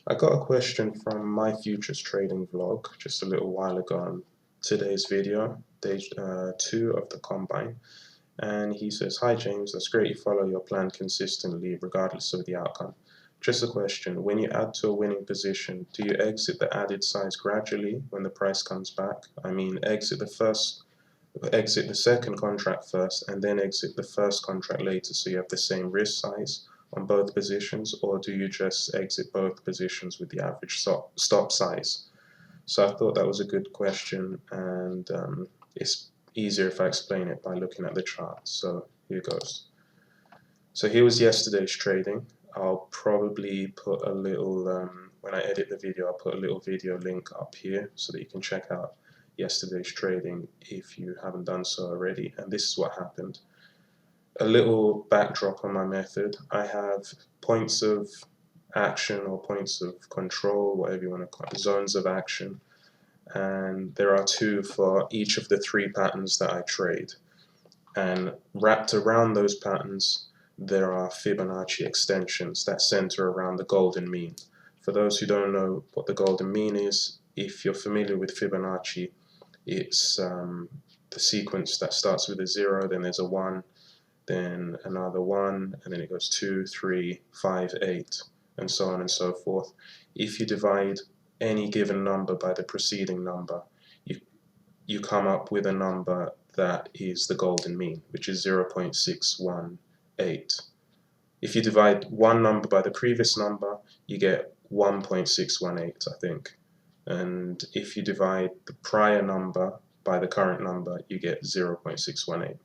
I got a question from my futures trading vlog just a little while ago on today's video, day 2 of the combine, and he says, "Hi James, that's great you follow your plan consistently regardless of the outcome. Just a question, when you add to a winning position, do you exit the added size gradually when the price comes back? I mean, exit the second contract first and then exit the first contract later so you have the same risk size on both positions, or do you just exit both positions with the average stop size?" So I thought that was a good question, and it's easier if I explain it by looking at the chart. So here goes. So here was yesterday's trading. I'll probably put a little, when I edit the video, I'll put a little video link up here so that you can check out yesterday's trading if you haven't done so already. And this is what happened. A little backdrop on my method. I have points of action or points of control, whatever you want to call it, zones of action, and there are 2 for each of the 3 patterns that I trade, and wrapped around those patterns there are Fibonacci extensions that center around the golden mean. For those who don't know what the golden mean is, if you're familiar with Fibonacci, it's the sequence that starts with a 0, then there's a 1, then another 1, and then it goes 2, 3, 5, 8, and so on and so forth. If you divide any given number by the preceding number, you come up with a number that is the golden mean, which is 0.618. If you divide one number by the previous number, you get 1.618, I think. And if you divide the prior number by the current number, you get 0.618.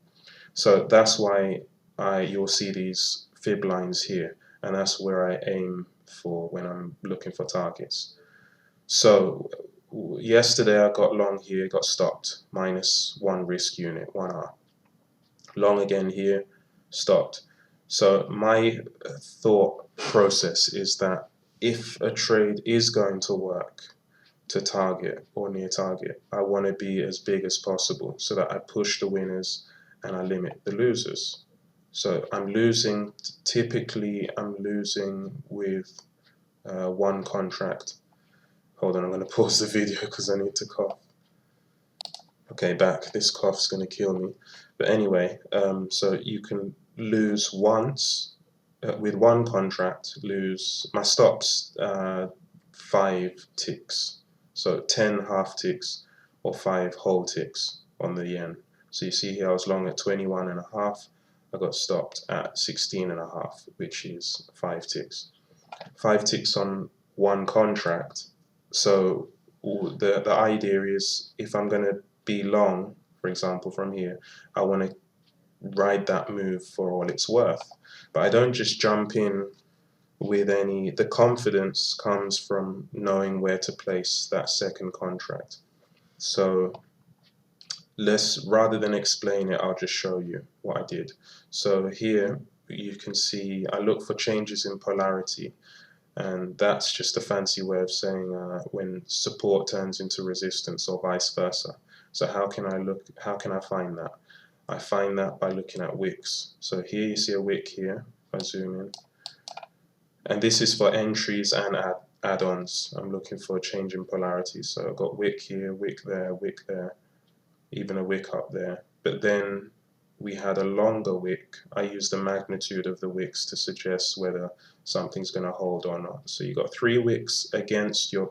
So that's why you'll see these fib lines here, and that's where I aim for when I'm looking for targets. So yesterday I got long here, got stopped, -1 risk unit, 1R. Long again here, stopped. So my thought process is that if a trade is going to work to target or near target, I want to be as big as possible so that I push the winners and I limit the losers. So I'm losing, typically I'm losing with 1 contract. Hold on, I'm going to pause the video because I need to cough. Okay, back. This cough's going to kill me. But anyway, so you can lose once with 1 contract, lose my stops 5 ticks. So 10 half ticks or 5 whole ticks on the yen. So you see here I was long at 21.5. I got stopped at 16.5, which is 5 ticks. 5 ticks on 1 contract. So the idea is, if I'm going to be long, for example, from here, I want to ride that move for all it's worth. But I don't just jump in with any. The confidence comes from knowing where to place that second contract. So rather than explain it, I'll just show you what I did. So here you can see I look for changes in polarity, and that's just a fancy way of saying when support turns into resistance or vice versa. So how can I find that? I find that by looking at wicks. So here you see a wick here, if I zoom in, and this is for entries and add-ons. I'm looking for a change in polarity. So I've got wick here, wick there, even a wick up there. But then we had a longer wick. I used the magnitude of the wicks to suggest whether something's going to hold or not. So you got 3 wicks against your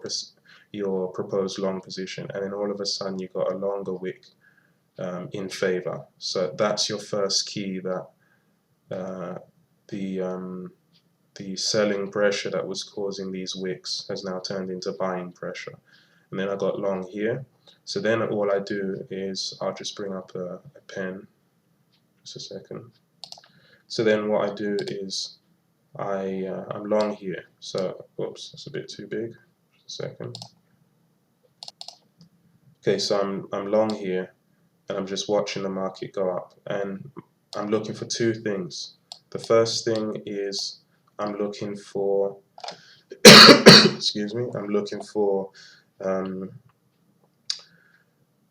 proposed long position, and then all of a sudden you got a longer wick in favor. So that's your first key, that the selling pressure that was causing these wicks has now turned into buying pressure. And then I got long here. So then all I do is I'll just bring up a pen. Just a second. So then what I do is I'm long here. So whoops, that's a bit too big. Just a second. Okay, so I'm long here, and I'm just watching the market go up, and I'm looking for 2 things. The first thing is I'm looking for excuse me, I'm looking for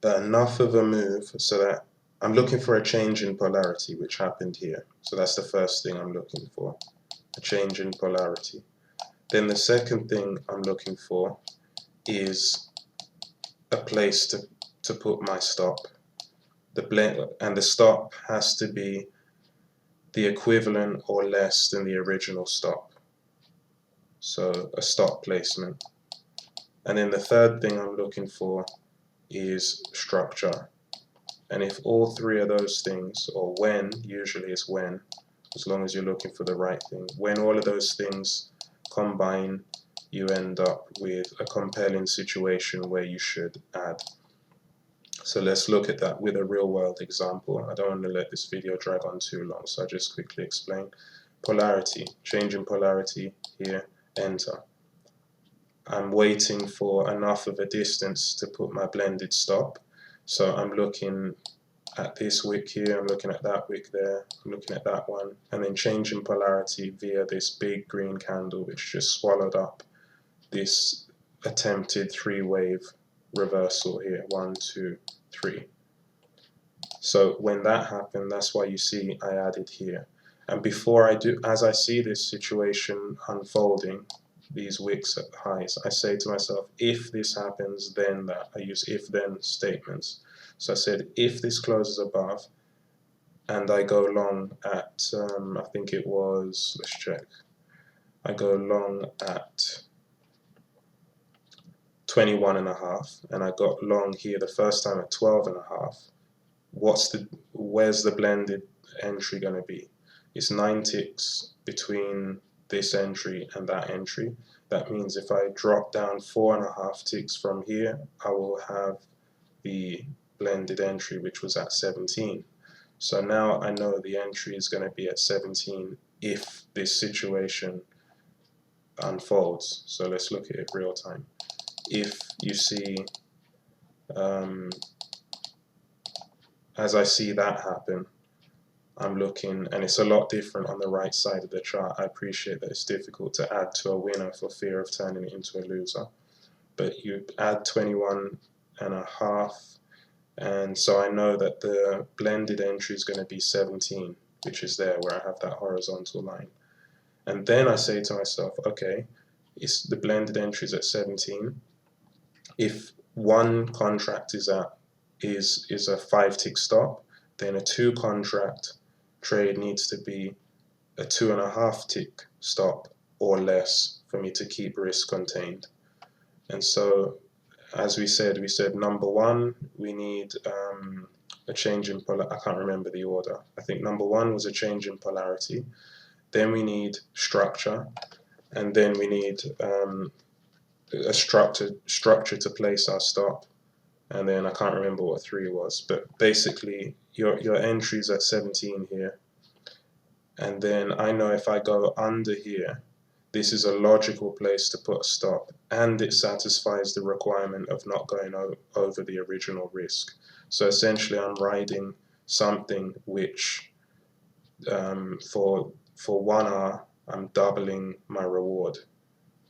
enough of a move so that I'm looking for a change in polarity, which happened here. So that's the first thing I'm looking for, a change in polarity. Then the second thing I'm looking for is a place to put my stop. The stop has to be the equivalent or less than the original stop. So a stop placement. And then the third thing I'm looking for is structure. And if all three of those things, or when, usually it's when, as long as you're looking for the right thing, when all of those things combine, you end up with a compelling situation where you should add. So let's look at that with a real world example. I don't want to let this video drag on too long, so I'll just quickly explain. Polarity, change in polarity here, enter. I'm waiting for enough of a distance to put my blended stop. So I'm looking at this wick here, I'm looking at that wick there, I'm looking at that one, and then changing polarity via this big green candle which just swallowed up this attempted three-wave reversal here, 1, 2, 3. So when that happened, that's why you see I added here. And before I do, as I see this situation unfolding, these wicks at highs, I say to myself, if this happens, then that. I use if-then statements. So I said, if this closes above, and I go long at, I think it was, let's check, I go long at 21.5, and I got long here the first time at 12.5. Where's the blended entry going to be? It's 9 ticks between this entry and that entry. That means if I drop down 4.5 ticks from here, I will have the blended entry which was at 17. So now I know the entry is going to be at 17 if this situation unfolds. So let's look at it real time. If you see, as I see that happen, I'm looking, and it's a lot different on the right side of the chart. I appreciate that it's difficult to add to a winner for fear of turning it into a loser. But you add 21.5, and so I know that the blended entry is going to be 17, which is there where I have that horizontal line. And then I say to myself, okay, it's the blended entry is at 17. If one contract is a 5-tick stop, then a 2-contract trade needs to be a 2.5-tick stop or less for me to keep risk contained. And so, as we said number one, we need a change in polarity. I can't remember the order. I think number one was a change in polarity. Then we need structure, and then we need a structure to place our stop. And then I can't remember what 3 was, but basically your entry's at 17 here. And then I know if I go under here, this is a logical place to put a stop, and it satisfies the requirement of not going over the original risk. So essentially I'm riding something which for 1 hour I'm doubling my reward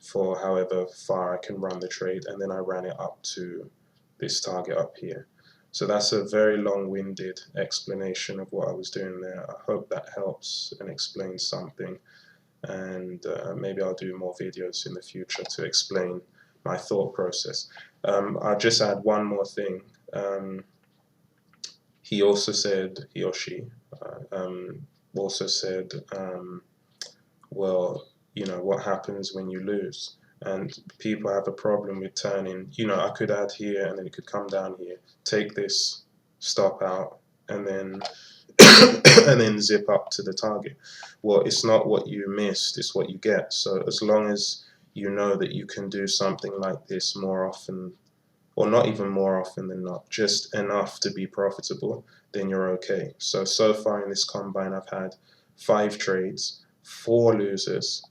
for however far I can run the trade, and then I ran it up to this target up here. So that's a very long-winded explanation of what I was doing there. I hope that helps and explains something, and maybe I'll do more videos in the future to explain my thought process. I'll just add one more thing. He also said, he or she also said, well, you know, what happens when you lose? And people have a problem with turning, you know, I could add here and then it could come down here, take this stop out, and then and then zip up to the target. Well, it's not what you missed, it's what you get. So as long as you know that you can do something like this more often, or not even more often than not, just enough to be profitable, then you're okay. So far in this combine I've had 5 trades, 4 losers,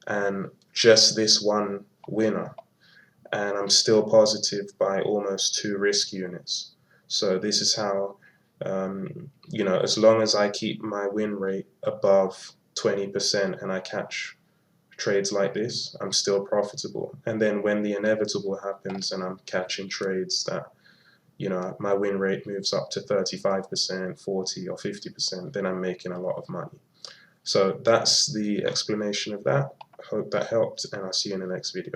and just this one winner, and I'm still positive by almost 2 risk units. So this is how, you know, as long as I keep my win rate above 20% and I catch trades like this, I'm still profitable. And then when the inevitable happens and I'm catching trades that, you know, my win rate moves up to 35%, 40 or 50%, then I'm making a lot of money. So that's the explanation of that. Hope that helped, and I'll see you in the next video.